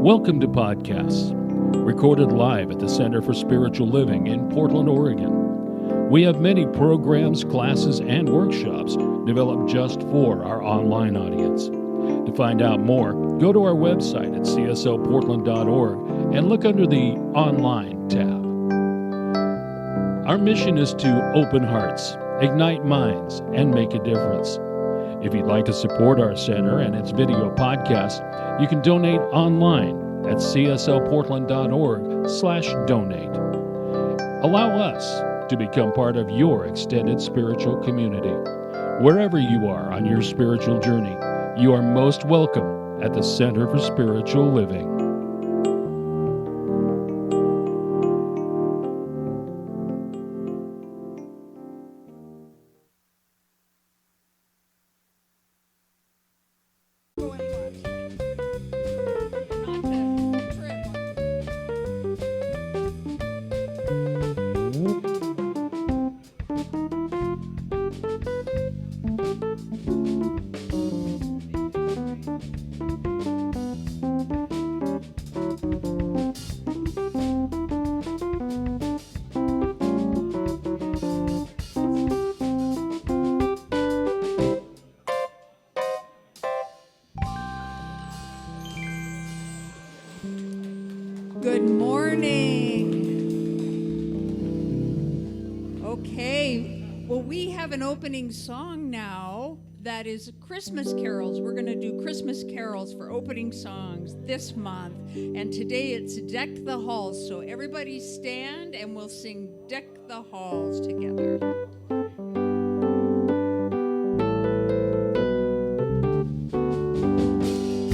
Welcome to Podcasts, recorded live at the Center for Spiritual Living in Portland, Oregon. We have many programs, classes, and workshops developed just for our online audience. To find out more, go to our website at cslportland.org and look under the Online tab. Our mission is to open hearts, ignite minds, and make a difference. If you'd like to support our center and its video podcast, you can donate online at cslportland.org/donate. Allow us to become part of your extended spiritual community. Wherever you are on your spiritual journey, you are most welcome at the Center for Spiritual Living. Good morning. Okay, well, we have an opening song now that is Christmas carols. We're going to do Christmas carols for opening songs this month, and today it's Deck the Halls. So everybody stand and we'll sing Deck the Halls together.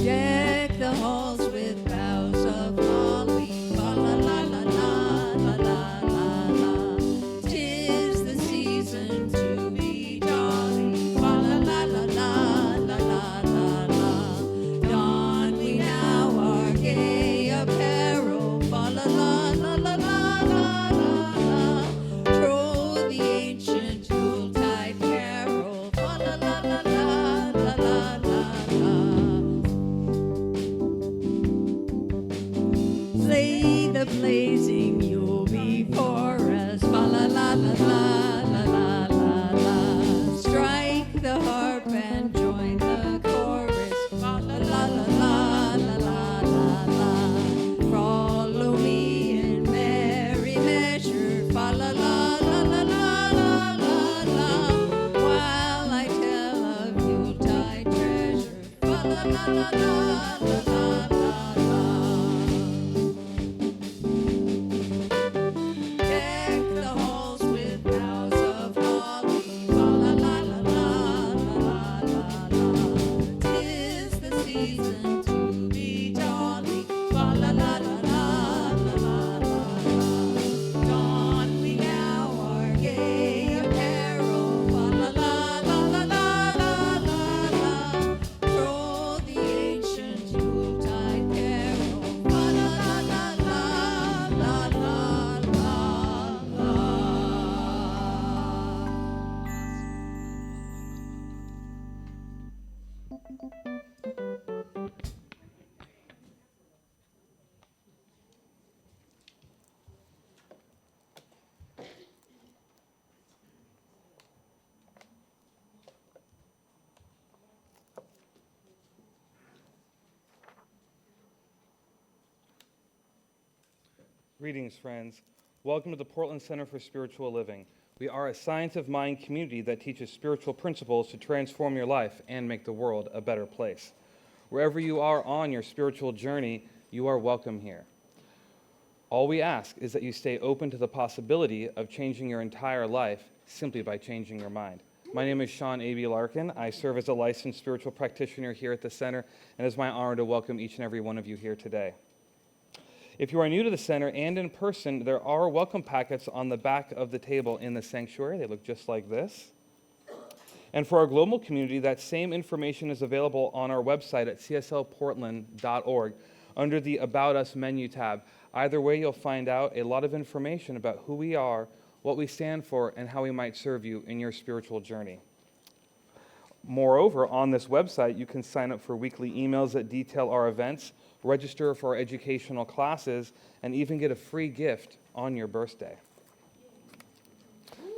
Deck the halls with boughs of holly, la la la la la la la la. 'Tis the season to be jolly, la la la la la la la la. Don we now our gay apparel, la la la la la la la la. Troll the ancient Yuletide carol, la la la la la la la la. Play the blazing Yule before us, fa la la la la la la la la. Strike the harp and join the chorus, fa la la la la la la la la. Follow me in merry measure, fa la la la la la la la la. While I tell of Yuletide treasure, fa la la la la la la la la. Deck the halls with boughs of holly, la la la la la la la la. 'Tis the season to be jolly, la la la la la la la la. Don we now our gay apparel, la la la la la la la la. Troll the ancient Yuletide carol, la la la la la la la la. Greetings, friends. Welcome to the Portland Center for Spiritual Living. We are a science of mind community that teaches spiritual principles to transform your life and make the world a better place. Wherever you are on your spiritual journey, you are welcome here. All we ask is that you stay open to the possibility of changing your entire life simply by changing your mind. My name is Sean A.B. Larkin. I serve as a licensed spiritual practitioner here at the center, and it's my honor to welcome each and every one of you here today. If you are new to the center and in person, there are welcome packets on the back of the table in the sanctuary. They look just like this. And for our global community, that same information is available on our website at cslportland.org under the About Us menu tab. Either way, you'll find out a lot of information about who we are, what we stand for, and how we might serve you in your spiritual journey. Moreover, on this website, you can sign up for weekly emails that detail our events, register for our educational classes, and even get a free gift on your birthday.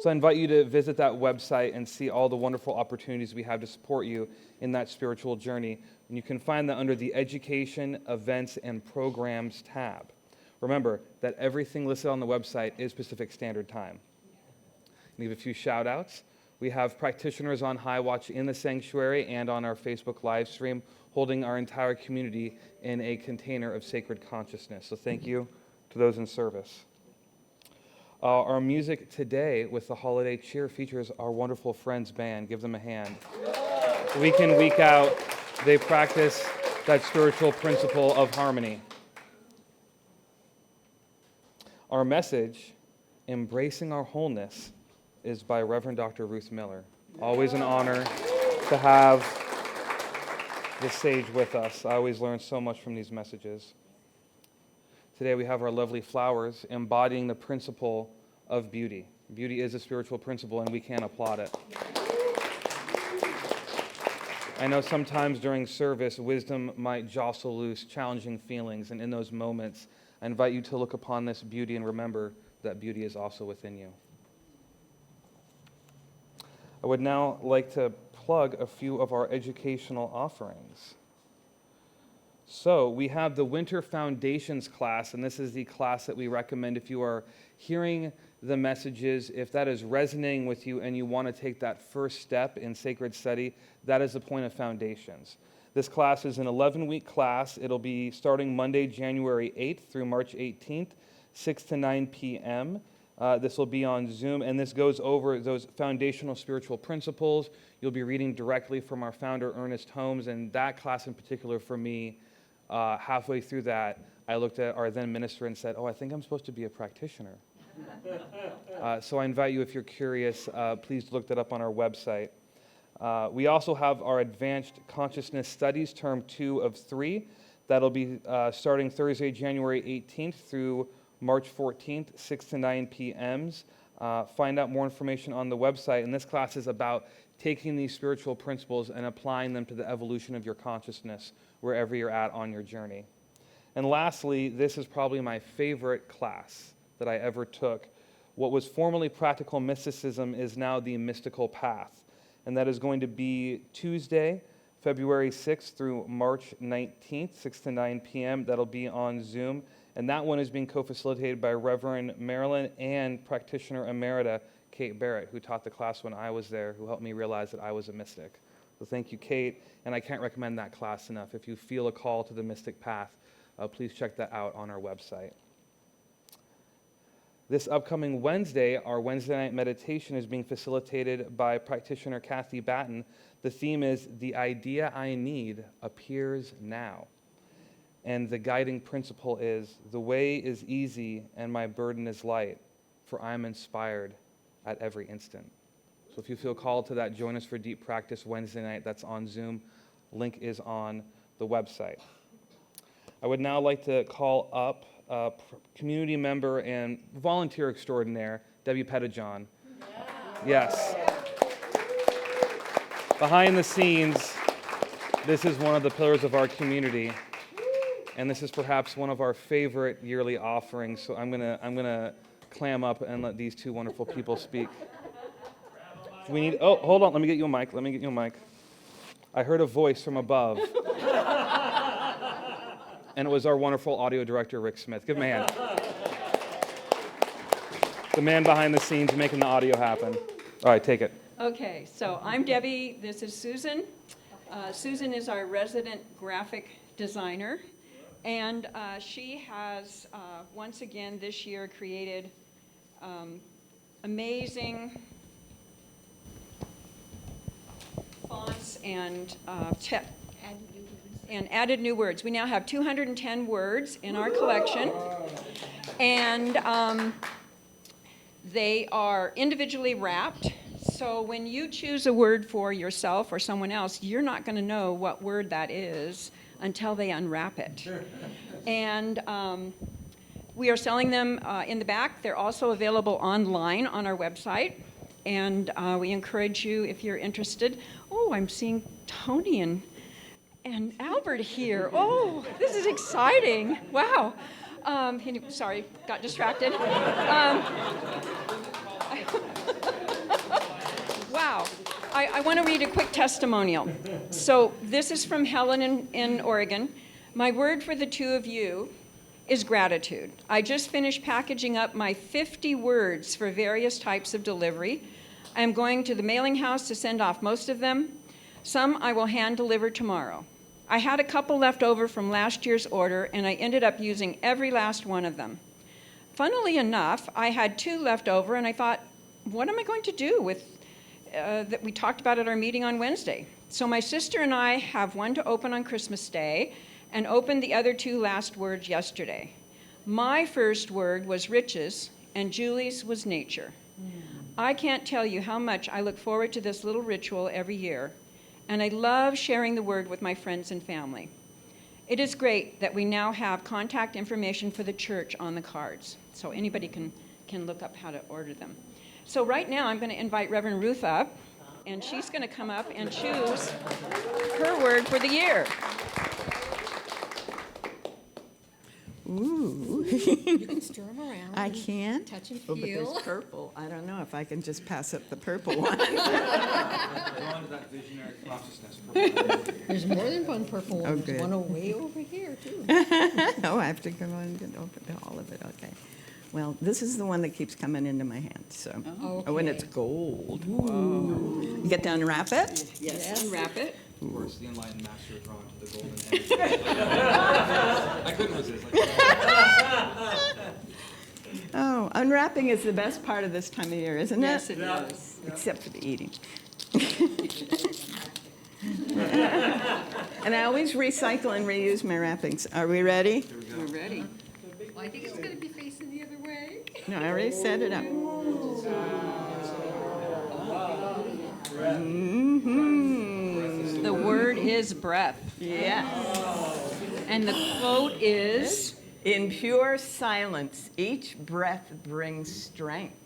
So I invite you to visit that website and see all the wonderful opportunities we have to support you in that spiritual journey. And you can find that under the Education, Events, and Programs tab. Remember that everything listed on the website is Pacific Standard Time. We have a few shout outs. We have practitioners on High Watch in the sanctuary and on our Facebook live stream, holding our entire community in a container of sacred consciousness. So thank you to those in service. Our music today with the holiday cheer features our wonderful Friends Band. Give them a hand. Week in, week out, they practice that spiritual principle of harmony. Our message, Embracing Our Wholeness, is by Reverend Dr. Ruth Miller. Always an honor to have the sage with us. I always learn so much from these messages. Today we have our lovely flowers embodying the principle of beauty. Beauty is a spiritual principle and we can applaud it. I know sometimes during service, wisdom might jostle loose challenging feelings, and in those moments, I invite you to look upon this beauty and remember that beauty is also within you. I would now like to plug a few of our educational offerings. So we have the Winter Foundations class, and this is the class that we recommend if you are hearing the messages, if that is resonating with you and you want to take that first step in sacred study, that is the point of Foundations. This class is an 11-week class. It'll be starting Monday, January 8th through March 18th, 6 to 9 p.m. This will be on Zoom, and this goes over those foundational spiritual principles. You'll be reading directly from our founder, Ernest Holmes, and that class in particular for me, halfway through that, I looked at our then minister and said, I think I'm supposed to be a practitioner. So I invite you, if you're curious, please look that up on our website. We also have our Advanced Consciousness Studies, Term 2 of 3. That'll be starting Thursday, January 18th through March 14th, 6 to 9 p.m. Find out more information on the website. And this class is about taking these spiritual principles and applying them to the evolution of your consciousness wherever you're at on your journey. And lastly, this is probably my favorite class that I ever took. What was formerly practical mysticism is now the mystical path. And that is going to be Tuesday, February 6th through March 19th, 6 to 9 p.m. That'll be on Zoom. And that one is being co-facilitated by Reverend Marilyn and practitioner emerita Kate Barrett, who taught the class when I was there, who helped me realize that I was a mystic. So thank you, Kate. And I can't recommend that class enough. If you feel a call to the mystic path, please check that out on our website. This upcoming Wednesday, our Wednesday night meditation is being facilitated by practitioner Kathy Batten. The theme is The Idea I Need Appears Now. And the guiding principle is, the way is easy and my burden is light, for I am inspired at every instant. So if you feel called to that, join us for Deep Practice Wednesday night. That's on Zoom. Link is on the website. I would now like to call up community member and volunteer extraordinaire, Debbie Pettijohn. Yes. Behind the scenes, this is one of the pillars of our community. And this is perhaps one of our favorite yearly offerings. So I'm gonna clam up and let these two wonderful people speak. We need, hold on, let me get you a mic. I heard a voice from above. And it was our wonderful audio director, Rick Smith. Give him a hand. The man behind the scenes making the audio happen. All right, take it. Okay, so I'm Debbie. This is Susan. Susan is our resident graphic designer. And she has, once again this year, created amazing fonts and added new words. We now have 210 words in our collection. And they are individually wrapped. So when you choose a word for yourself or someone else, you're not going to know what word that is until they unwrap it. And we are selling them in the back. They're also available online on our website. And we encourage you, if you're interested. Oh, I'm seeing Tony and Albert here. Oh, this is exciting. Wow. Sorry, got distracted. Wow. I want to read a quick testimonial. So this is from Helen in Oregon. My word for the two of you is gratitude. I just finished packaging up my 50 words for various types of delivery. I'm going to the mailing house to send off most of them. Some I will hand deliver tomorrow. I had a couple left over from last year's order, and I ended up using every last one of them. Funnily enough, I had 2 left over, and I thought, what am I going to do with that we talked about at our meeting on Wednesday? So my sister and I have one to open on Christmas Day, and opened the other 2 last words yesterday. My first word was riches, and Julie's was nature. I can't tell you how much I look forward to this little ritual every year, and I love sharing the word with my friends and family. It is great that we now have contact information for the church on the cards, so anybody can look up how to order them. So right now I'm going to invite Reverend Ruth up, and she's going to come up and choose her word for the year. Ooh. You can stir them around. I and can. touch and Oh, but feel. there's purple. I don't know if I can just pass up the purple one. Drawn to that visionary consciousness. There's more than one purple one. Oh, There's good. one way over here, too. Oh, I have to go on and open all of it. Okay. Well, this is the one that keeps coming into my hand. So, oh, and it's Okay. gold. Whoa. You get to unwrap it? Yes, unwrap it. Of course, the enlightened master is drawn to the golden image. I couldn't resist. Oh, unwrapping is the best part of this time of year, isn't it? Yes, it is. Except for the eating. And I always recycle and reuse my wrappings. Are we ready? We're ready. Well, I think it's going to be facing the other way. No, I already set it up. Mm-hmm. The word is breath. Yes. And the quote is, In pure silence, each breath brings strength.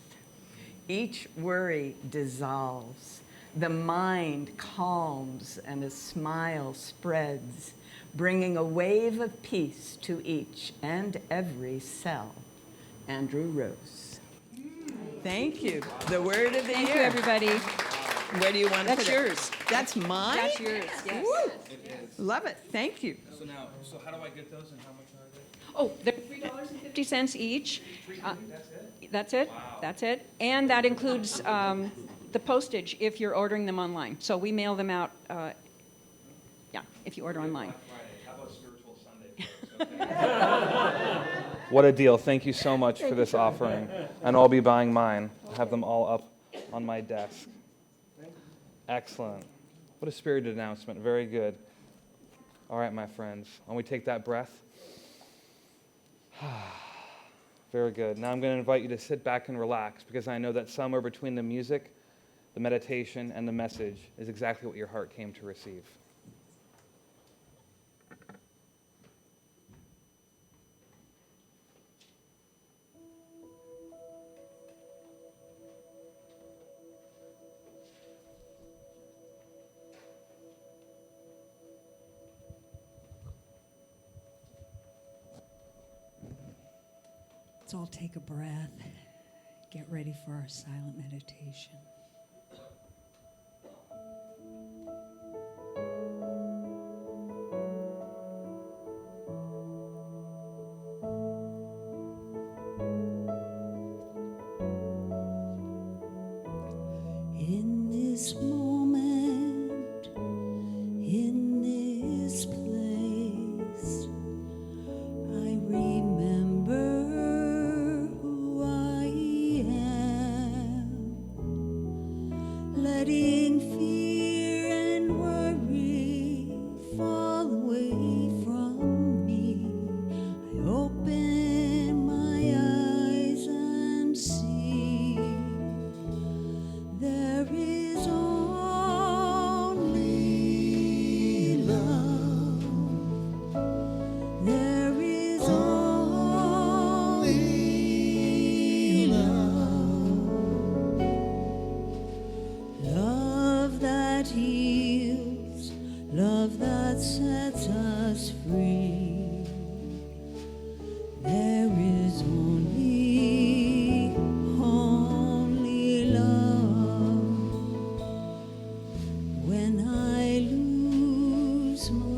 Each worry dissolves. The mind calms and a smile spreads, bringing a wave of peace to each and every cell. Andrew Rose. Thank you. The word of the thank year. you, everybody. Where do you want to That's put it? yours. That's mine? That's yours, yes. Woo. Love it. Thank you. So how do I get those and how much are they? Oh, they're $3.50 each. That's it? That's it. And that includes the postage if you're ordering them online. So we mail them out, if you order online. How about spiritual Sunday? What a deal. Thank you so much for this offering. And I'll be buying mine. I have them all up on my desk. Excellent. What a spirited announcement. Very good. All right, my friends. When we take that breath. Very good. Now I'm going to invite you to sit back and relax, because I know that somewhere between the music, the meditation, and the message is exactly what your heart came to receive. Let's all take a breath, get ready for our silent meditation. In this moment, in this place, I remember who I am, letting fear and worry fall away from me. I open my eyes and see there is only love. There is only love. that heals, love that sets us free. There is only love. When I lose myself,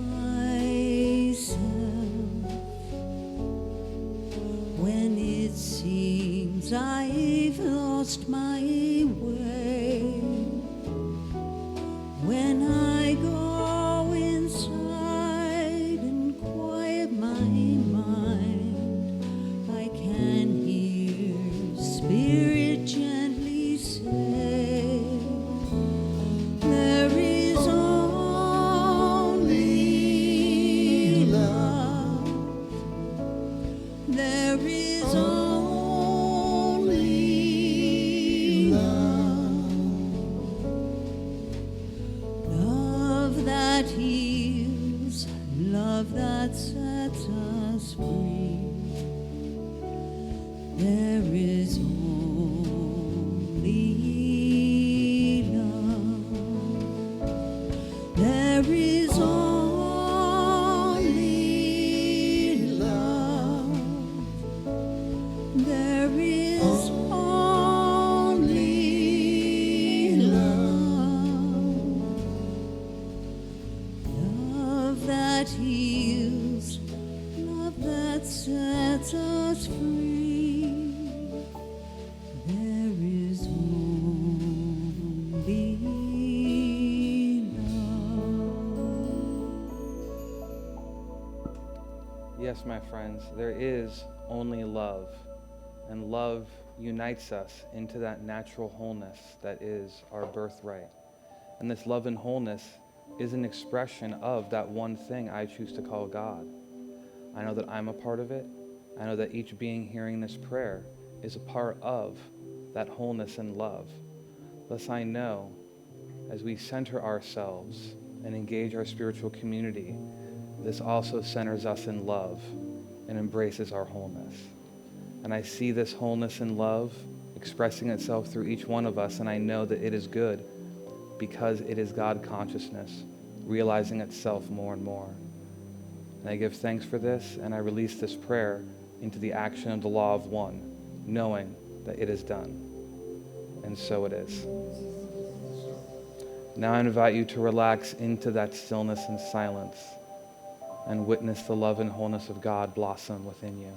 when it seems I've lost my way, when I go inside and quiet my mind, I can hear Spirit gently say, there is only love. There is only love. Love that heals, love that sets us free. There is only love. There is only love. There is only love. Love that heals, love that sets us free. There is only love. Yes, my friends, there is only love, and love unites us into that natural wholeness that is our birthright. And this love and wholeness is an expression of that one thing I choose to call God. I know that I'm a part of it. I know that each being hearing this prayer is a part of that wholeness and love. Thus I know, as we center ourselves and engage our spiritual community, this also centers us in love and embraces our wholeness. And I see this wholeness and love expressing itself through each one of us, and I know that it is good because it is God consciousness realizing itself more and more. And I give thanks for this, and I release this prayer into the action of the law of one, knowing that it is done. And so it is. Now I invite you to relax into that stillness and silence and witness the love and wholeness of God blossom within you.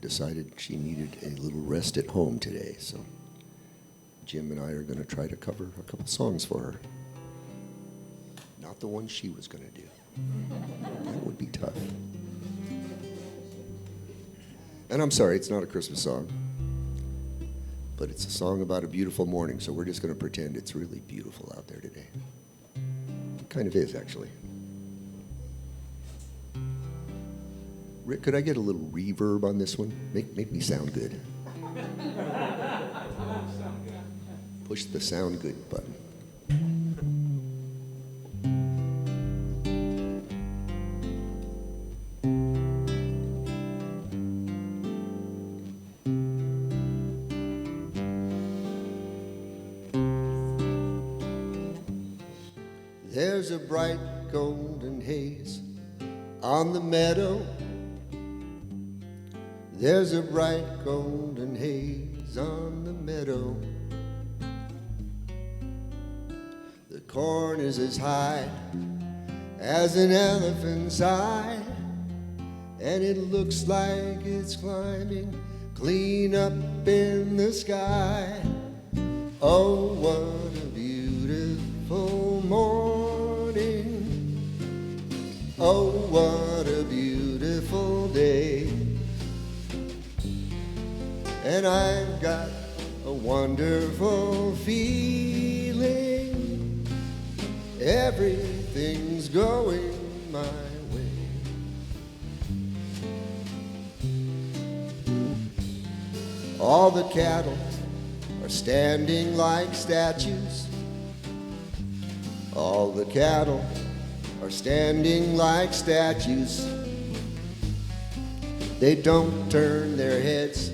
Decided she needed a little rest at home today, so Jim and I are going to try to cover a couple songs for her. Not the one she was going to do. That would be tough. And I'm sorry, it's not a Christmas song, but it's a song about a beautiful morning, so we're just going to pretend it's really beautiful out there today. It kind of is, actually. Rick, could I get a little reverb on this one? Make me sound good. Push the sound good button. There's a bright golden haze on the meadow. There's a bright golden haze on the meadow. The corn is as high as an elephant's eye, and it looks like it's climbing clean up in the sky. Oh, what a beautiful morning. Oh, what a beautiful day. And I've got a wonderful feeling. Everything's going my way. All the cattle are standing like statues. All the cattle are standing like statues. They don't turn their heads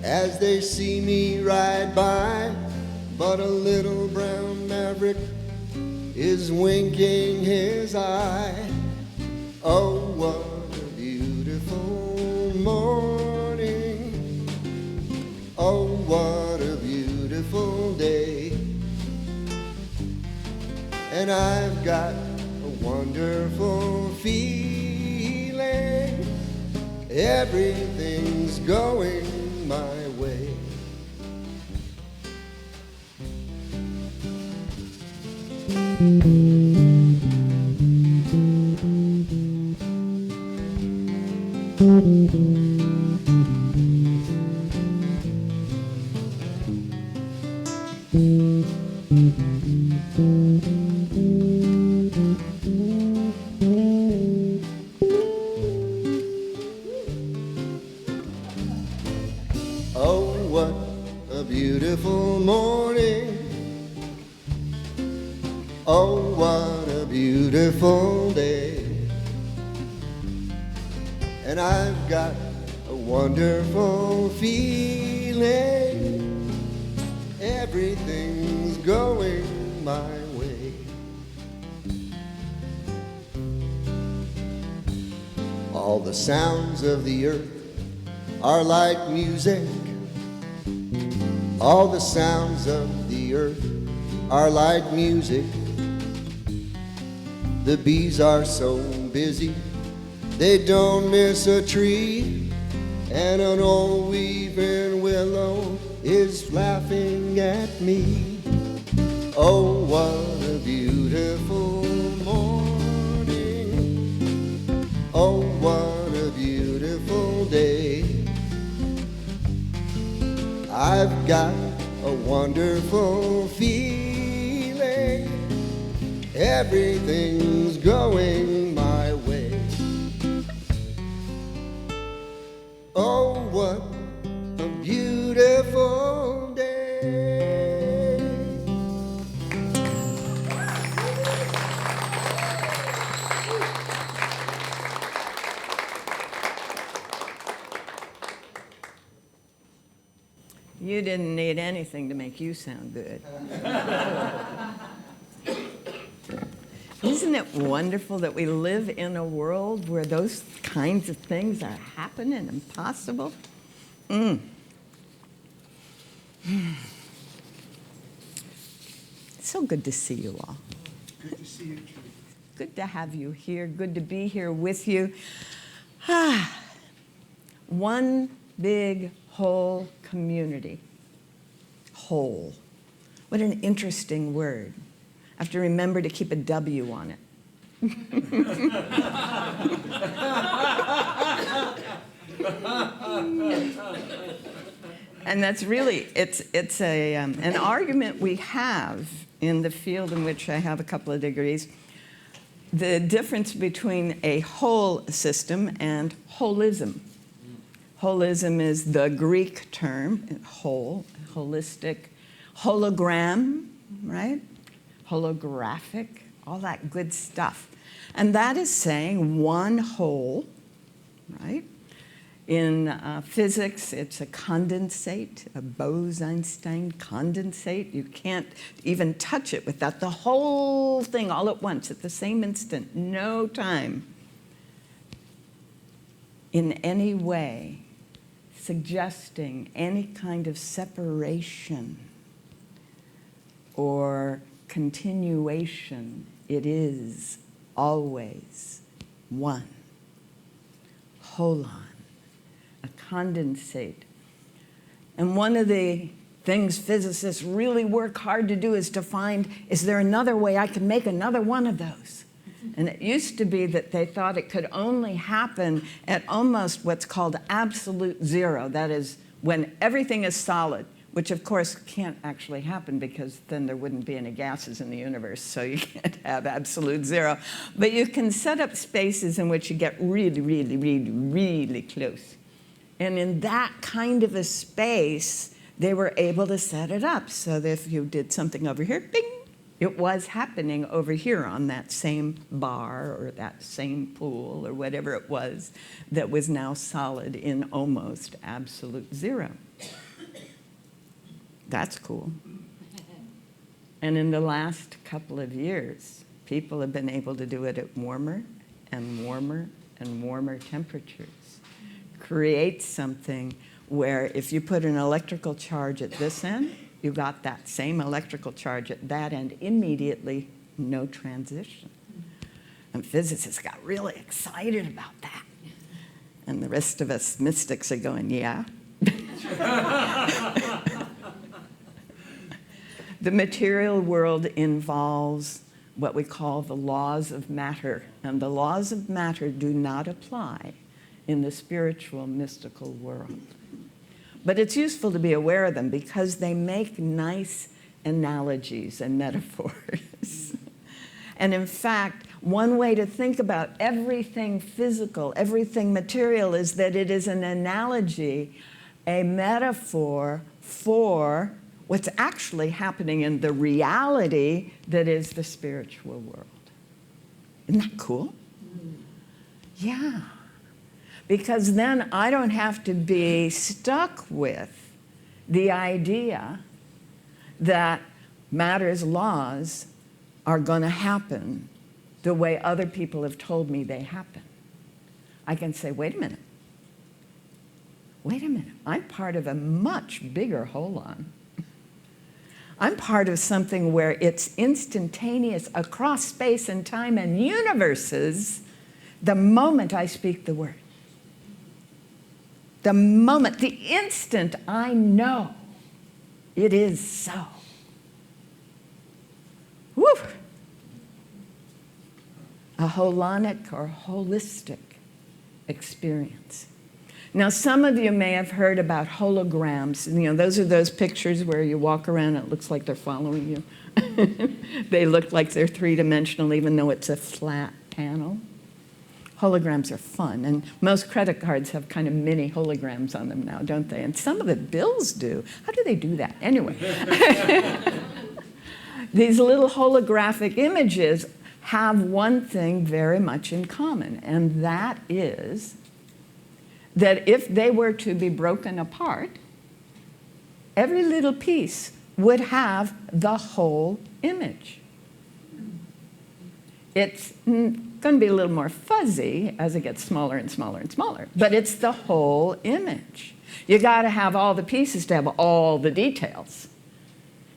as they see me ride by, but a little brown maverick is winking his eye. Oh, what a beautiful morning. Oh, what a beautiful day. And I've got a wonderful feeling. Everything's going my way. Oh, what a beautiful morning. Oh, what a beautiful day. And I've got a wonderful feeling. Everything's going my way. All the sounds of the earth are like music. All the sounds of the earth are like music. The bees are so busy, they don't miss a tree. And an old weeping willow is laughing at me. Oh, what a beautiful morning. Oh, what a beautiful day. I've got a wonderful feeling. Everything's going my way. Oh, what a beautiful day. You didn't need anything to make you sound good. Isn't it wonderful that we live in a world where those kinds of things are happening and possible? It's so good to see you all. Good to see you, too. Good to have you here. Good to be here with you. One big whole community. Whole. What an interesting word. I have to remember to keep a W on it. And that's really, it's an argument we have in the field in which I have a couple of degrees. The difference between a whole system and holism. Holism is the Greek term, whole, holistic, hologram, right? Holographic, all that good stuff. And that is saying one whole, right? In physics, it's a condensate, a Bose-Einstein condensate. You can't even touch it without the whole thing all at once, at the same instant, no time in any way suggesting any kind of separation or continuation. It is always one. Holon, a condensate. And one of the things physicists really work hard to do is to find, is there another way I can make another one of those? And it used to be that they thought it could only happen at almost what's called absolute zero. That is, when everything is solid, which of course can't actually happen because then there wouldn't be any gases in the universe, so you can't have absolute zero. But you can set up spaces in which you get really, really, really, really close. And in that kind of a space, they were able to set it up so that if you did something over here, bing, it was happening over here on that same bar or that same pool or whatever it was that was now solid in almost absolute zero. That's cool. And in the last couple of years, people have been able to do it at warmer and warmer and warmer temperatures. Create something where if you put an electrical charge at this end, you got that same electrical charge at that end immediately, no transition. And physicists got really excited about that. And the rest of us mystics are going, yeah. The material world involves what we call the laws of matter. And the laws of matter do not apply in the spiritual, mystical world. But it's useful to be aware of them because they make nice analogies and metaphors. And in fact, one way to think about everything physical, everything material, is that it is an analogy, a metaphor for what's actually happening in the reality that is the spiritual world. Isn't that cool? Yeah. Because then I don't have to be stuck with the idea that matter's laws are going to happen the way other people have told me they happen. I can say, wait a minute. Wait a minute. I'm part of a much bigger holon. I'm part of something where it's instantaneous across space and time and universes the moment I speak the word. The moment, the instant I know it is so. Woo! A holonic or holistic experience. Now, some of you may have heard about holograms. You know, those are those pictures where you walk around and it looks like they're following you. They look like they're three-dimensional even though it's a flat panel. Holograms are fun, and most credit cards have kind of mini holograms on them now, don't they? And some of the bills do. How do they do that? Anyway. These little holographic images have one thing very much in common, and that is that if they were to be broken apart, every little piece would have the whole image. It's going to be a little more fuzzy as it gets smaller and smaller and smaller, but it's the whole image. You got to have all the pieces to have all the details.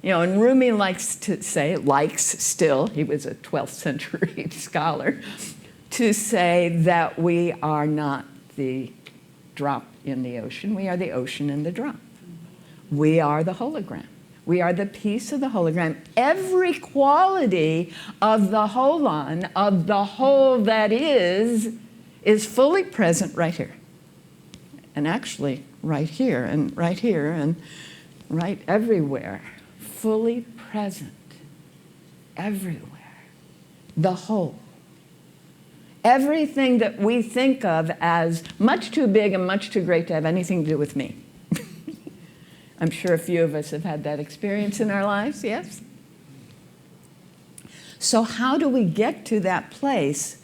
You know, and Rumi likes to say, still, he was a 12th century scholar, to say that we are not the drop in the ocean, we are the ocean in the drop. We are the hologram. We are the piece of the hologram. Every quality of the holon, of the whole that is fully present right here. And actually right here and right everywhere. Fully present everywhere. The whole. Everything that we think of as much too big and much too great to have anything to do with me. I'm sure a few of us have had that experience in our lives, yes? So how do we get to that place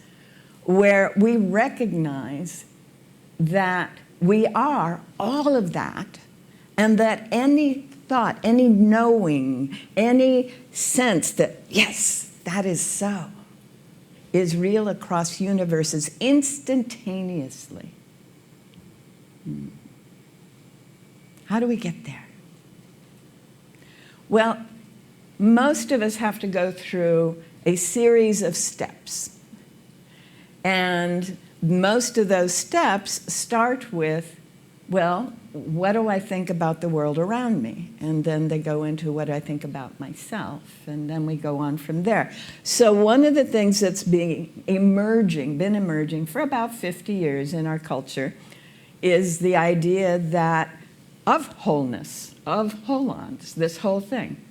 where we recognize that we are all of that, and that any thought, any knowing, any sense that, yes, that is so, is real across universes instantaneously? How do we get there? Well, most of us have to go through a series of steps. And most of those steps start with, well, what do I think about the world around me? And then they go into what I think about myself, and then we go on from there. So one of the things that's been emerging for about 50 years in our culture is the idea that of wholeness, of holons, this whole thing,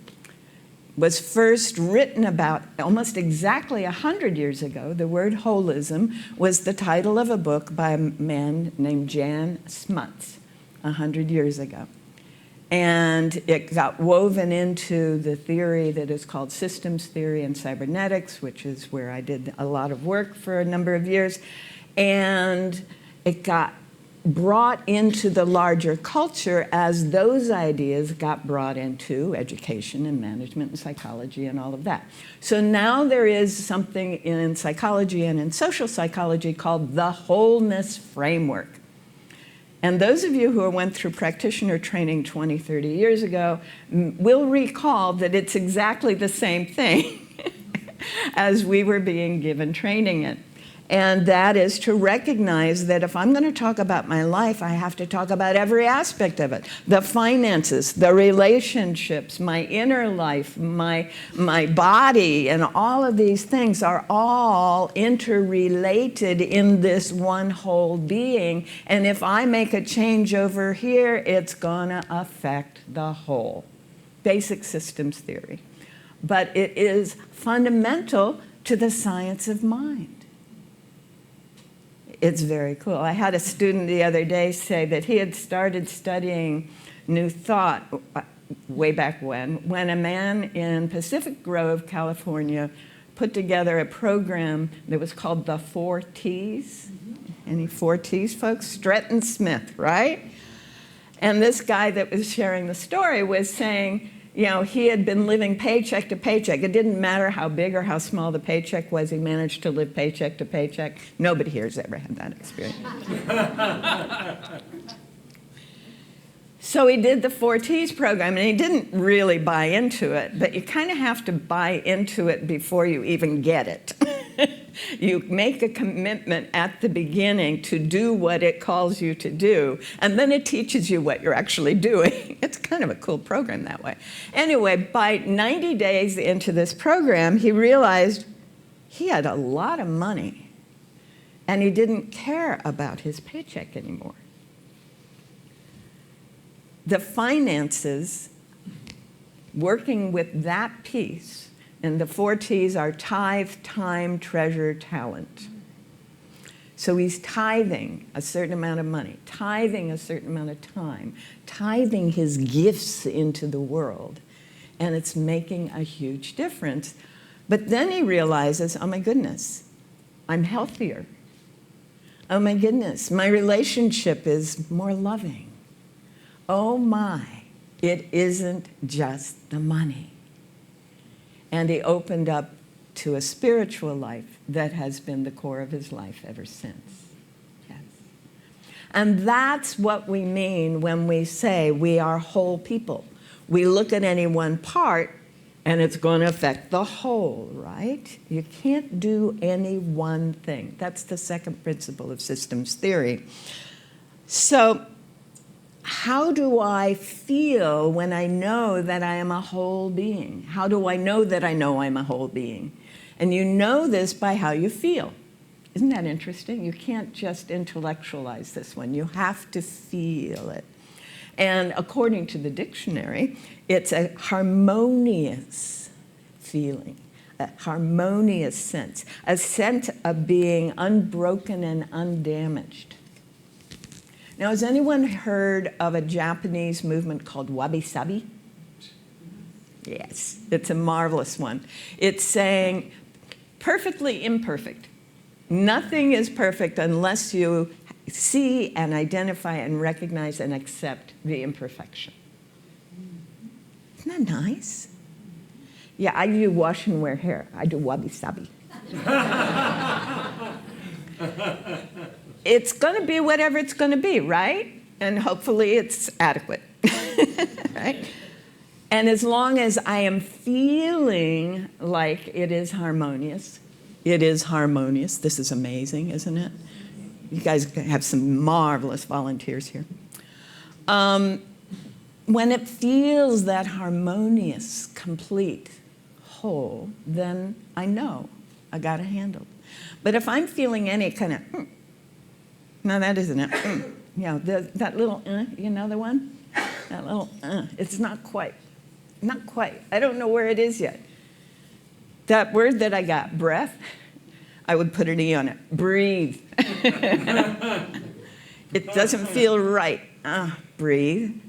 was first written about almost exactly 100 years ago. The word holism was the title of a book by a man named Jan Smuts 100 years ago. And it got woven into the theory that is called systems theory and cybernetics, which is where I did a lot of work for a number of years. And it got brought into the larger culture as those ideas got brought into education and management and psychology and all of that. So now there is something in psychology and in social psychology called the wholeness framework. And those of you who went through practitioner training 20, 30 years ago will recall that it's exactly the same thing as we were being given training in. And that is to recognize that if I'm going to talk about my life, I have to talk about every aspect of it. The finances, the relationships, my inner life, my body, and all of these things are all interrelated in this one whole being. And if I make a change over here, it's going to affect the whole. Basic systems theory. But it is fundamental to the science of mind. It's very cool. I had a student the other day say that he had started studying New Thought way back when a man in Pacific Grove, California, put together a program that was called the 4 T's. Any 4 T's, folks? Stretton Smith, right? And this guy that was sharing the story was saying, you know, he had been living paycheck to paycheck. It didn't matter how big or how small the paycheck was. He managed to live paycheck to paycheck. Nobody here has ever had that experience. So he did the 4 T's program, and he didn't really buy into it, but you kind of have to buy into it before you even get it. You make a commitment at the beginning to do what it calls you to do, and then it teaches you what you're actually doing. It's kind of a cool program that way. Anyway, by 90 days into this program, he realized he had a lot of money, and he didn't care about his paycheck anymore. The finances, working with that piece, and the 4 T's are tithe, time, treasure, talent. So he's tithing a certain amount of money, tithing a certain amount of time, tithing his gifts into the world, and it's making a huge difference. But then he realizes, oh my goodness, I'm healthier. Oh my goodness, my relationship is more loving. Oh my, it isn't just the money. And he opened up to a spiritual life that has been the core of his life ever since. Yes. And that's what we mean when we say we are whole people. We look at any one part and it's going to affect the whole, right? You can't do any one thing. That's the second principle of systems theory. So, how do I feel when I know that I am a whole being? How do I know that I know I'm a whole being? And you know this by how you feel. Isn't that interesting? You can't just intellectualize this one. You have to feel it. And according to the dictionary, it's a harmonious feeling, a harmonious sense, a sense of being unbroken and undamaged. Now, has anyone heard of a Japanese movement called wabi-sabi? Yes, it's a marvelous one. It's saying perfectly imperfect. Nothing is perfect unless you see and identify and recognize and accept the imperfection. Isn't that nice? Yeah, I do wash and wear hair. I do wabi-sabi. It's going to be whatever it's going to be, right? And hopefully it's adequate, right? And as long as I am feeling like it is harmonious, it is harmonious. This is amazing, isn't it? You guys have some marvelous volunteers here. When it feels that harmonious, complete, whole, then I know I got it handled. But if I'm feeling any kind of, no, that isn't it. You know, that little, you know the one? That little, it's not quite. Not quite. I don't know where it is yet. That word that I got, breath, I would put an E on it. Breathe. It doesn't feel right. Breathe.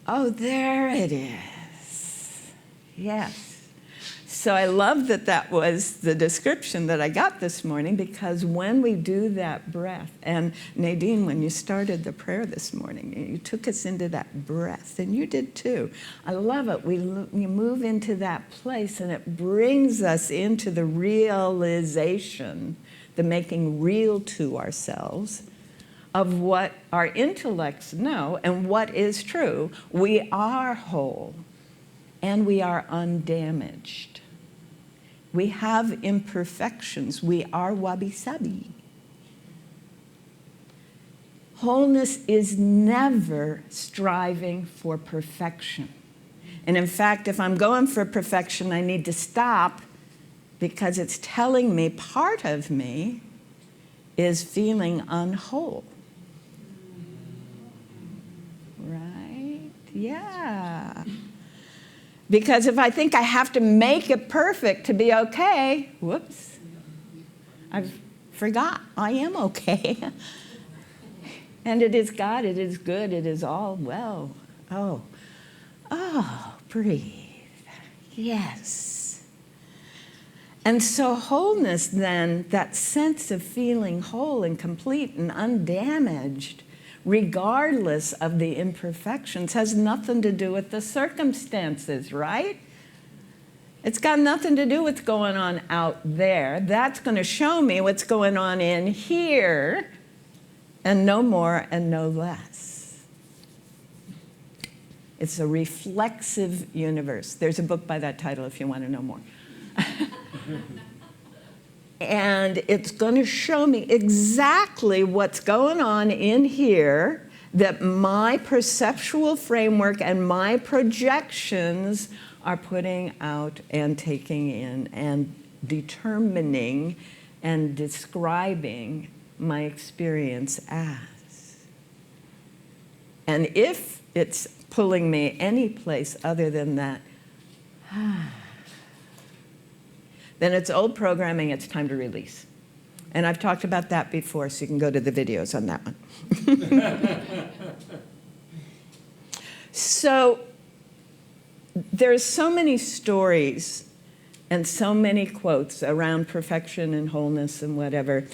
Oh, there it is. Yes. So I love that that was the description that I got this morning, because when we do that breath, and Nadine, when you started the prayer this morning, you took us into that breath, and you did too. I love it. We move into that place, and it brings us into the realization, the making real to ourselves of what our intellects know and what is true. We are whole, and we are undamaged. We have imperfections. We are wabi-sabi. Wholeness is never striving for perfection. And in fact, if I'm going for perfection, I need to stop, because it's telling me part of me is feeling unwhole. Right? Yeah. Because if I think I have to make it perfect to be okay, whoops, I forgot I am okay. And it is God, it is good, it is all well. Oh, breathe. Yes. And so wholeness then, that sense of feeling whole and complete and undamaged, regardless of the imperfections, has nothing to do with the circumstances, right? It's got nothing to do with what's going on out there. That's going to show me what's going on in here, and no more and no less. It's a reflexive universe. There's a book by that title if you want to know more. And it's going to show me exactly what's going on in here, that my perceptual framework and my projections are putting out and taking in and determining and describing my experience as. And if it's pulling me any place other than that, then it's old programming, it's time to release. And I've talked about that before, so you can go to the videos on that one. So there's so many stories and so many quotes around perfection and wholeness and whatever.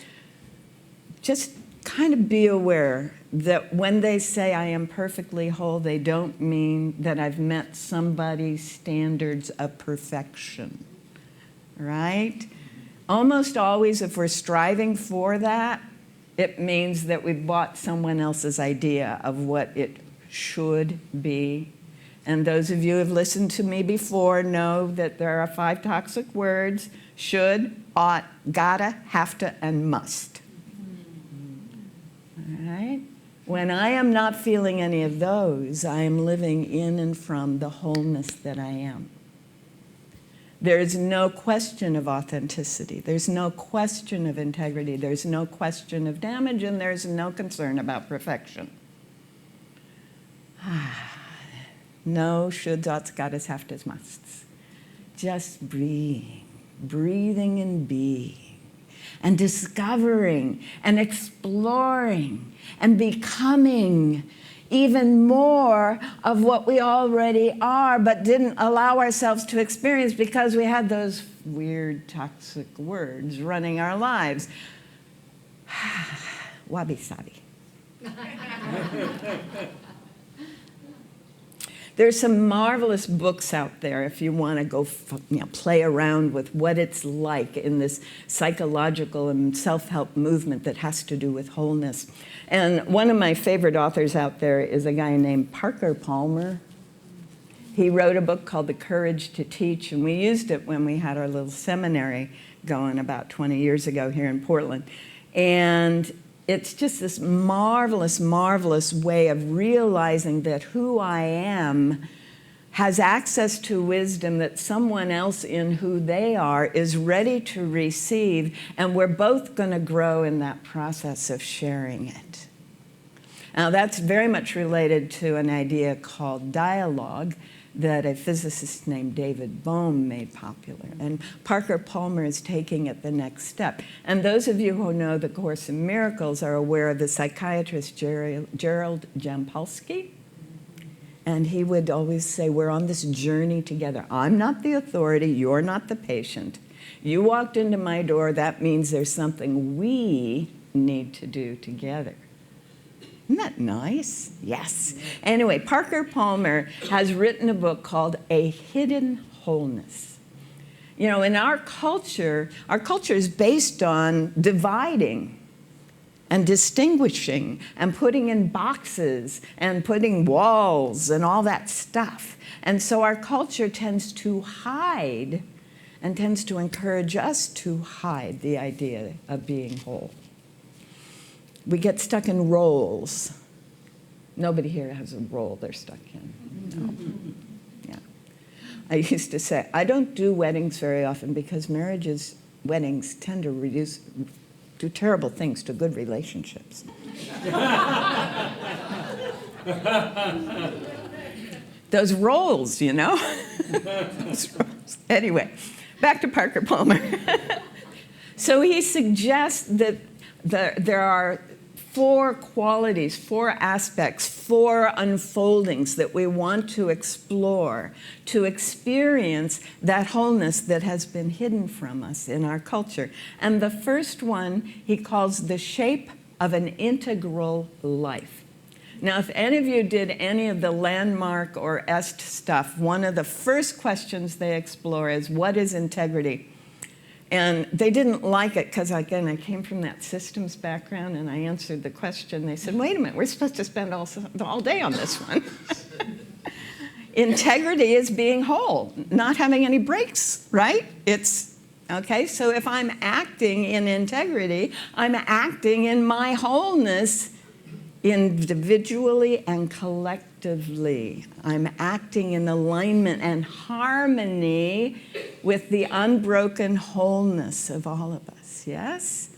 Just kind of be aware that when they say I am perfectly whole, they don't mean that I've met somebody's standards of perfection. Right? Almost always, if we're striving for that, it means that we bought someone else's idea of what it should be. And those of you who have listened to me before know that there are 5 toxic words: should, ought, gotta, have to, and must. All right? When I am not feeling any of those, I am living in and from the wholeness that I am. There's no question of authenticity. There's no question of integrity. There's no question of damage, and there's no concern about perfection. No shoulds, oughts, gottes, haftes, musts. Just breathing and being, and discovering and exploring and becoming even more of what we already are, but didn't allow ourselves to experience because we had those weird toxic words running our lives. Wabi-sabi. There's some marvelous books out there if you want to go play around with what it's like in this psychological and self-help movement that has to do with wholeness. And one of my favorite authors out there is a guy named Parker Palmer. He wrote a book called The Courage to Teach, and we used it when we had our little seminary going about 20 years ago here in Portland. And it's just this marvelous, marvelous way of realizing that who I am has access to wisdom that someone else in who they are is ready to receive, and we're both going to grow in that process of sharing it. Now, that's very much related to an idea called dialogue that a physicist named David Bohm made popular. And Parker Palmer is taking it the next step. And those of you who know The Course in Miracles are aware of the psychiatrist Gerald Jampolsky. And he would always say, we're on this journey together. I'm not the authority, you're not the patient. You walked into my door, that means there's something we need to do together. Isn't that nice? Yes. Anyway, Parker Palmer has written a book called A Hidden Wholeness. You know, in our culture is based on dividing and distinguishing and putting in boxes and putting walls and all that stuff. And so our culture tends to hide and tends to encourage us to hide the idea of being whole. We get stuck in roles. Nobody here has a role they're stuck in. No. Yeah. I used to say, I don't do weddings very often because weddings tend to do terrible things to good relationships. Those roles, you know? Those roles. Anyway, back to Parker Palmer. So he suggests that there are 4 qualities, 4 aspects, 4 unfoldings that we want to explore to experience that wholeness that has been hidden from us in our culture. And the first one he calls the shape of an integral life. Now, if any of you did any of the landmark or EST stuff, one of the first questions they explore is, what is integrity? And they didn't like it because, again, I came from that systems background and I answered the question. They said, wait a minute, we're supposed to spend all day on this one. Integrity is being whole, not having any breaks, right? Okay, so if I'm acting in integrity, I'm acting in my wholeness individually and collectively. I'm acting in alignment and harmony with the unbroken wholeness of all of us, yes?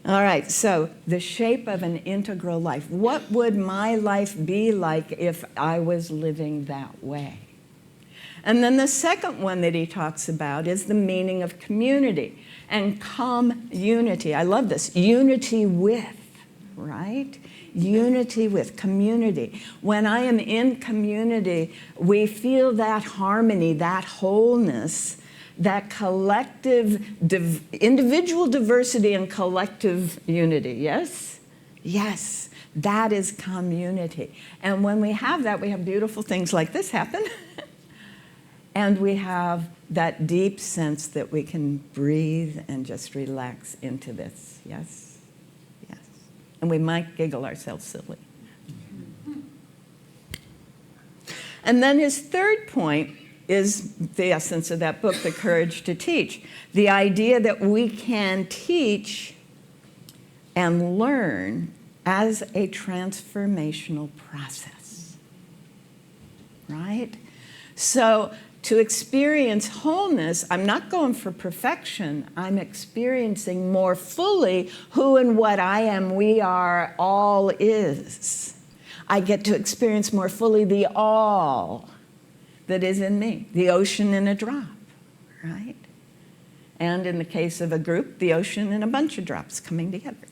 All right, so the shape of an integral life. What would my life be like if I was living that way? And then the second one that he talks about is the meaning of community and community. I love this, unity with, right? Unity with, community. When I am in community, we feel that harmony, that wholeness, that collective, individual diversity and collective unity, yes? Yes, that is community. And when we have that, we have beautiful things like this happen. And we have that deep sense that we can breathe and just relax into this, yes? And we might giggle ourselves silly. And then his third point is the essence of that book, The Courage to Teach. The idea that we can teach and learn as a transformational process, right? So to experience wholeness, I'm not going for perfection. I'm experiencing more fully who and what I am, we are, all is. I get to experience more fully the all that is in me, the ocean in a drop, right? And in the case of a group, the ocean in a bunch of drops coming together.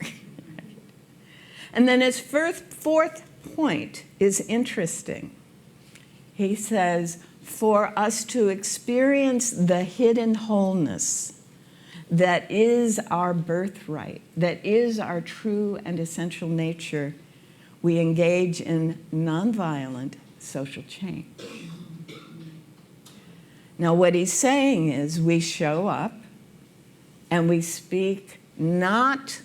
And then his fourth point is interesting. He says, for us to experience the hidden wholeness that is our birthright, that is our true and essential nature, we engage in nonviolent social change. Now, what he's saying is we show up and we speak not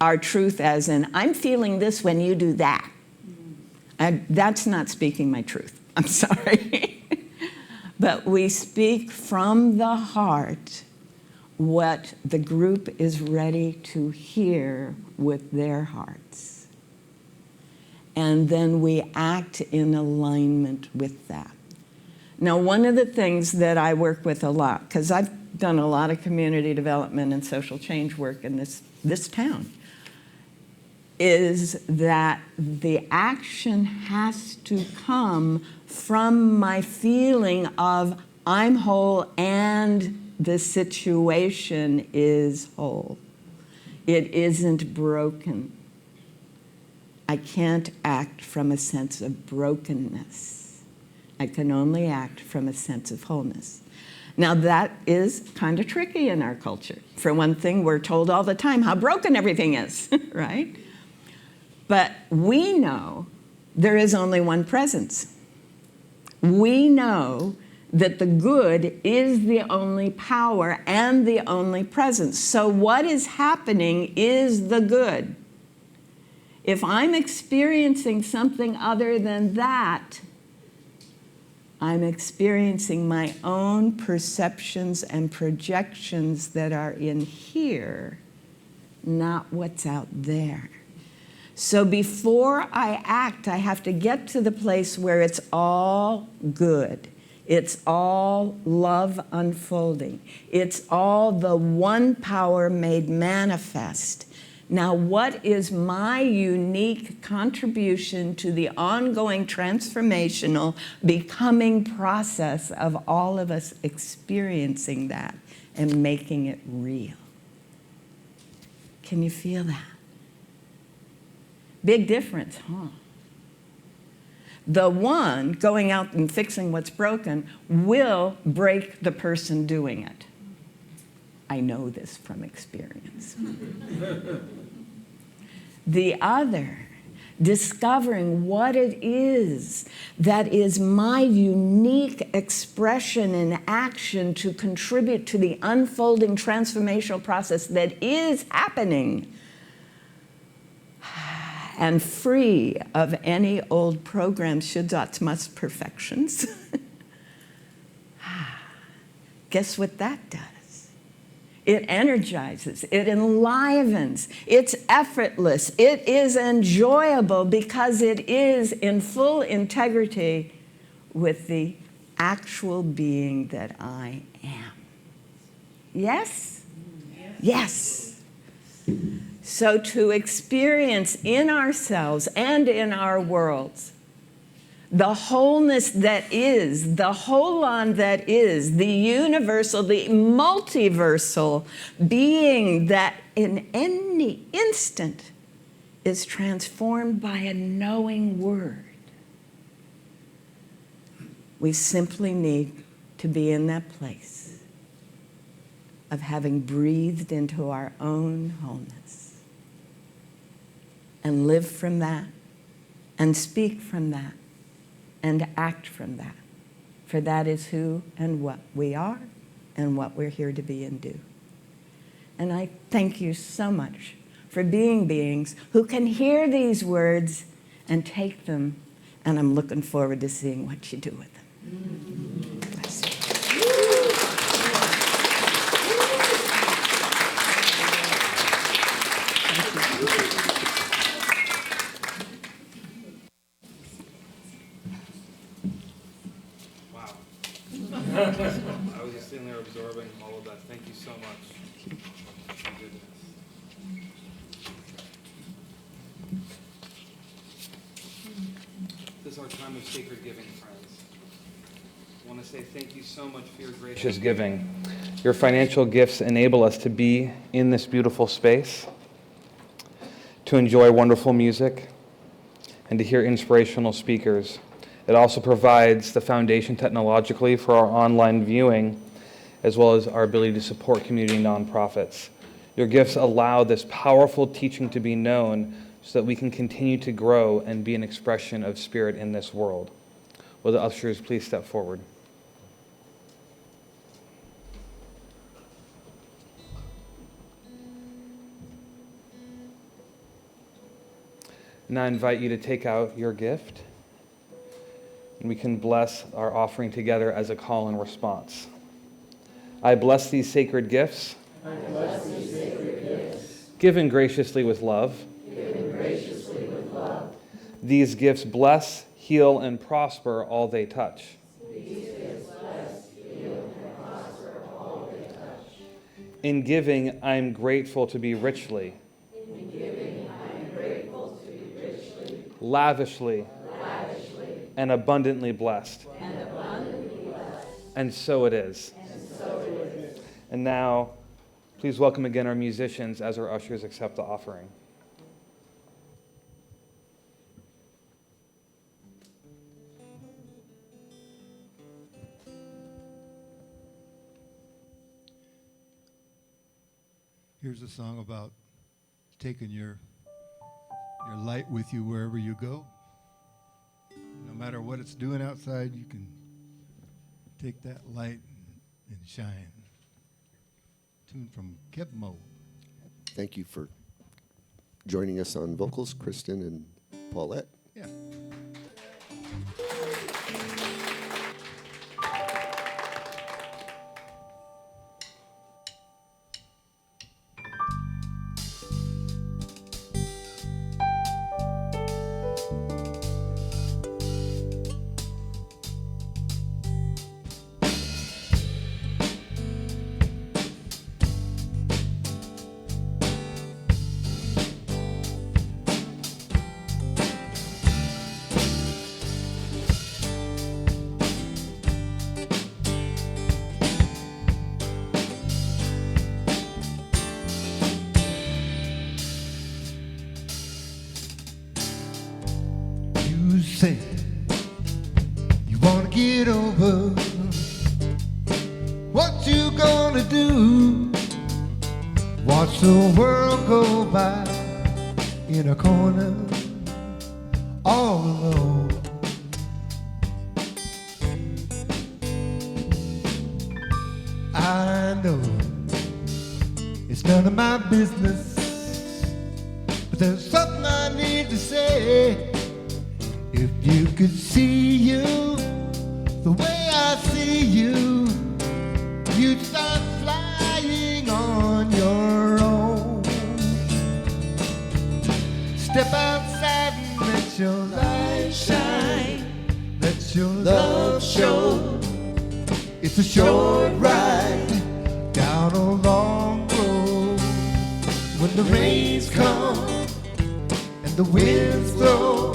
our truth as in, I'm feeling this when you do that. That's not speaking my truth. I'm sorry. But we speak from the heart what the group is ready to hear with their hearts. And then we act in alignment with that. Now, one of the things that I work with a lot, because I've done a lot of community development and social change work in this town, is that the action has to come from my feeling of I'm whole and the situation is whole. It isn't broken. I can't act from a sense of brokenness. I can only act from a sense of wholeness. Now that is kind of tricky in our culture. For one thing, we're told all the time how broken everything is, right? But we know there is only one presence. We know that the good is the only power and the only presence. So what is happening is the good. If I'm experiencing something other than that, I'm experiencing my own perceptions and projections that are in here, not what's out there. So before I act, I have to get to the place where it's all good. It's all love unfolding. It's all the one power made manifest. Now, what is my unique contribution to the ongoing transformational becoming process of all of us experiencing that and making it real? Can you feel that? Big difference, huh? The one going out and fixing what's broken will break the person doing it. I know this from experience. The other, discovering what it is that is my unique expression in action to contribute to the unfolding transformational process that is happening, and free of any old program, SHULTZ must perfections. Guess what that does? It energizes, it enlivens, it's effortless, it is enjoyable because it is in full integrity with the actual being that I am. Yes? Yes. So to experience in ourselves and in our worlds the wholeness that is, the holon that is, the universal, the multiversal being that in any instant is transformed by a knowing word. We simply need to be in that place of having breathed into our own wholeness and live from that and speak from that and act from that. For that is who and what we are and what we're here to be and do. And I thank you so much for being beings who can hear these words and take them, and I'm looking forward to seeing what you do with them. Bless you. I was just sitting there absorbing all of that. Thank you so much. My goodness. This is our time of sacred giving, friends. I want to say thank you so much for your gracious giving. Your financial gifts enable us to be in this beautiful space, to enjoy wonderful music, and to hear inspirational speakers. It also provides the foundation technologically for our online viewing, as well as our ability to support community nonprofits. Your gifts allow this powerful teaching to be known so that we can continue to grow and be an expression of spirit in this world. Will the ushers please step forward? And I invite you to take out your gift, and we can bless our offering together as a call and response. I bless these sacred gifts. I bless these sacred gifts. Given graciously with love. Given graciously with love. These gifts bless, heal, and prosper all they touch. These gifts bless, heal, and prosper all they touch. In giving, I am grateful to be richly. In giving, I am grateful lavishly, and abundantly blessed. And so it is. And now, please welcome again our musicians as our ushers accept the offering. Here's a song about taking your light with you wherever you go. No matter what it's doing outside, you can take that light and shine. Tune from Kebmo. Thank you for joining us on vocals, Kristen and Paulette. Yeah. You say you wanna get over what you gonna do. Watch the world go by in a corner all alone. I know it's none of my business, but there's something I need to say. If you could see you the way I see you, you'd start flying on your own. Step outside and let your light shine. Let your love show. It's a short ride down a long road. When the rains come and the winds blow,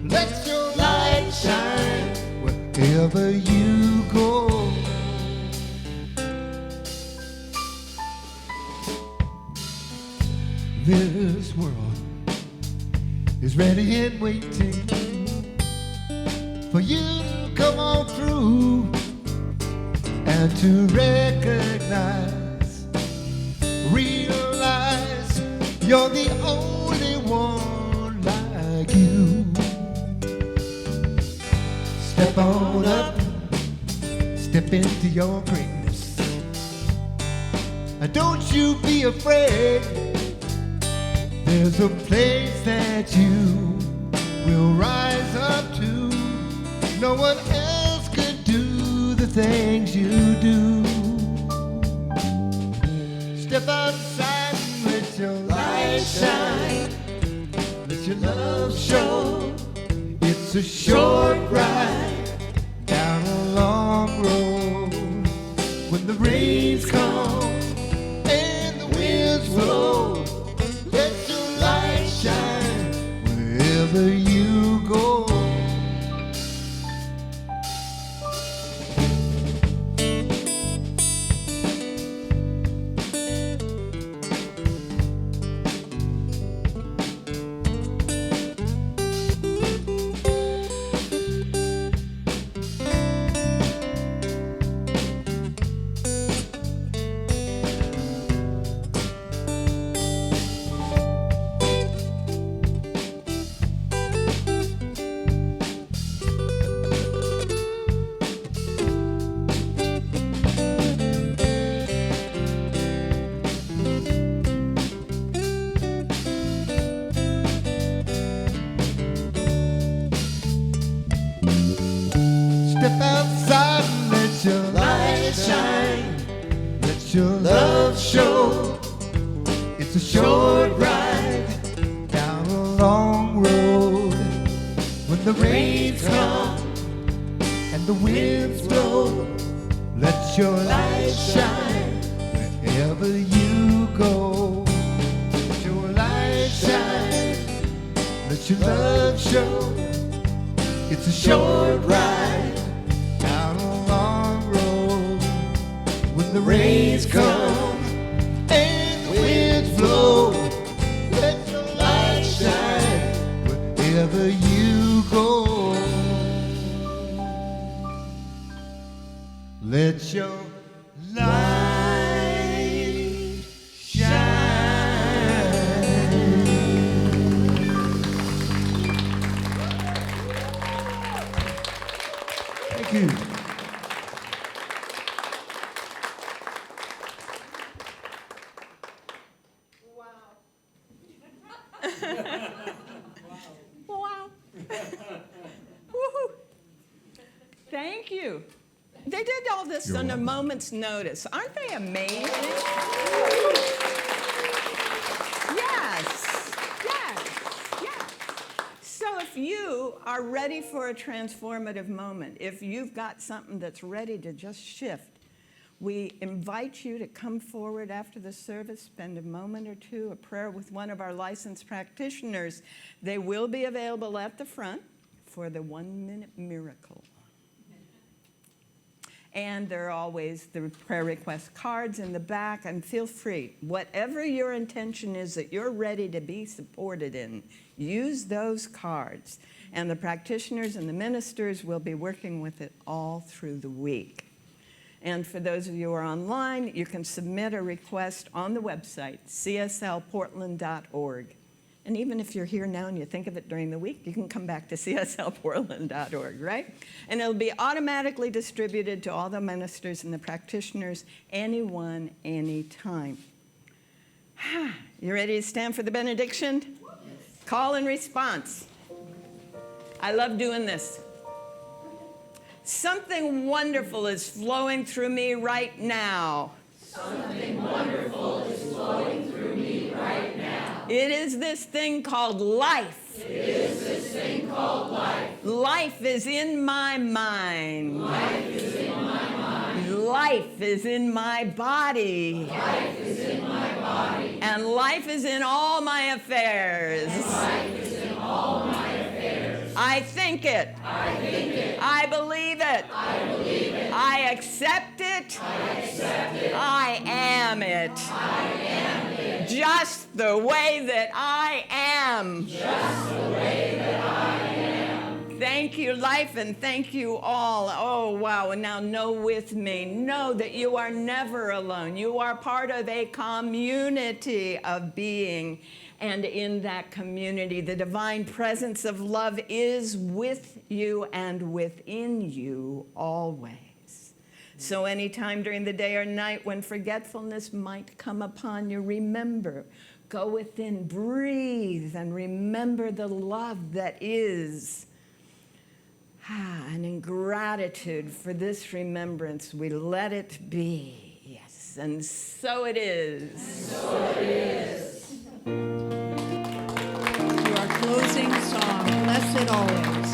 let your light shine wherever you go. This world is ready and waiting for you to come on through and to recognize, realize you're the only one like you. Step on up, step into your greatness. And don't you be afraid. There's a place that you will rise up to. No one else could do the things you do. Step outside and let your light shine. Let your love show. It's a short ride down a long road. When the rains come and the winds blow, let your light shine wherever you go. Step outside and let your light shine. Let your love show. It's a short ride down a long road. When the rains come and the winds blow, let your light shine wherever you go. Let your light shine. Let your love love show. It's a short ride down a long road. When the rains come and the winds blow, let your light shine wherever you go. Let your light shine. Thank you. Wow. Woohoo. Thank you. They did all this You're on a welcome. moment's notice. Aren't they amazing? Yes. Yes. Yes. So if you are ready for a transformative moment, if you've got something that's ready to just shift, we invite you to come forward after the service, spend a moment or two, a prayer with one of our licensed practitioners. They will be available at the front for the 1-minute miracle. And there are always the prayer request cards in the back, and feel free. Whatever your intention is that you're ready to be supported in, use those cards. And the practitioners and the ministers will be working with it all through the week. And for those of you who are online, you can submit a request on the website, cslportland.org. And even if you're here now and you think of it during the week, you can come back to cslportland.org, right? And it'll be automatically distributed to all the ministers and the practitioners, anyone, anytime. You ready to stand for the benediction? Yes. Call and response. I love doing this. Something wonderful is flowing through me right now. Something wonderful is flowing through me right now. It is this thing called life. It is this thing called life. Life is in my mind. Life is in my mind. Life is in my body. Life is in my body. And life is in all my affairs. Life is in all my affairs. I think it. I think it. I believe it. I believe it. I accept it. I accept it. I am it. I am it. Just the way that I am. Just the way that I am. Thank you, life, and thank you all. Oh, wow. And now know with me. Know that you are never alone. You are part of a community of being. And in that community, the divine presence of love is with you and within you always. So anytime during the day or night when forgetfulness might come upon you, remember, go within, breathe, and remember the love that is. And in gratitude for this remembrance, we let it be. Yes, and so it is. So it is. To our closing song, Blessed Always.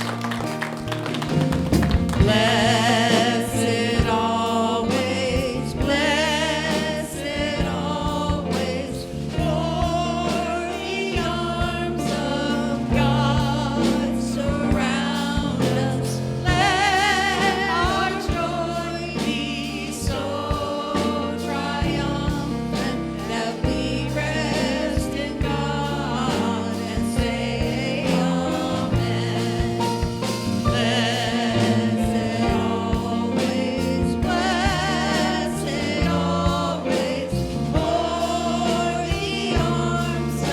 Blessed always, blessed always, glory arms of God surround us. Let our joy be so triumphant that we rest in God and say amen. Blessed always, for the arms of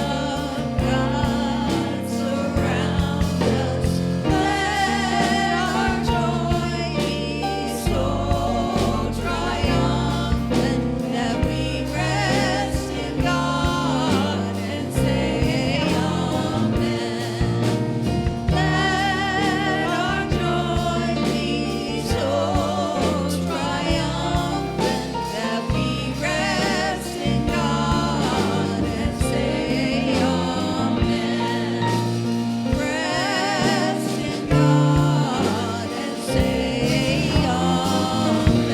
God surround us. Let our joy be so triumphant that we rest in God and say amen. Let our joy be so triumphant that we rest in God and say amen. Rest in God and say amen.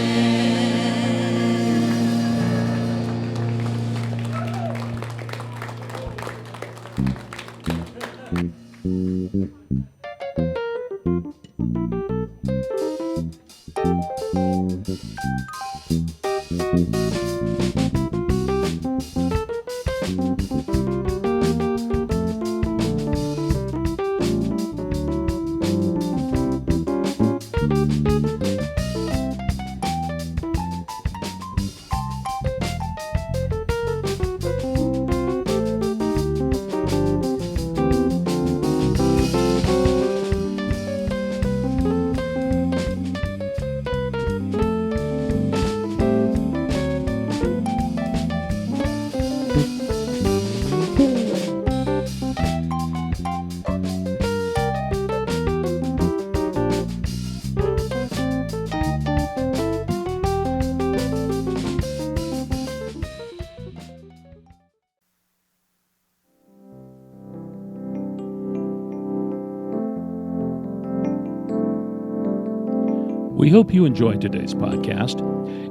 We hope you enjoyed today's podcast.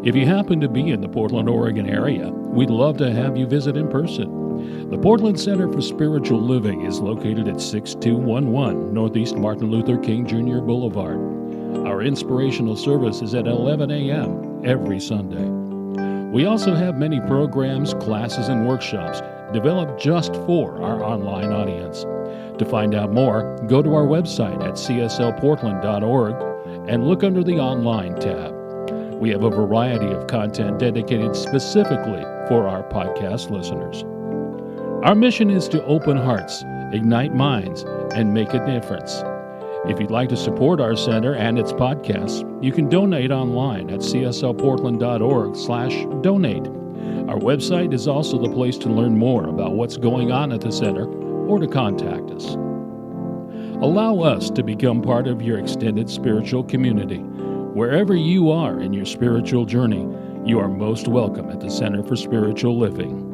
If you happen to be in the Portland, Oregon area, we'd love to have you visit in person. The Portland Center for Spiritual Living is located at 6211 Northeast Martin Luther King Jr. Boulevard. Our inspirational service is at 11 a.m. every Sunday. We also have many programs, classes, and workshops developed just for our online audience. To find out more, go to our website at cslportland.org and look under the Online tab. We have a variety of content dedicated specifically for our podcast listeners. Our mission is to open hearts, ignite minds, and make a difference. If you'd like to support our center and its podcasts, you can donate online at cslportland.org/donate. Our website is also the place to learn more about what's going on at the center or to contact us. Allow us to become part of your extended spiritual community. Wherever you are in your spiritual journey, you are most welcome at the Center for Spiritual Living.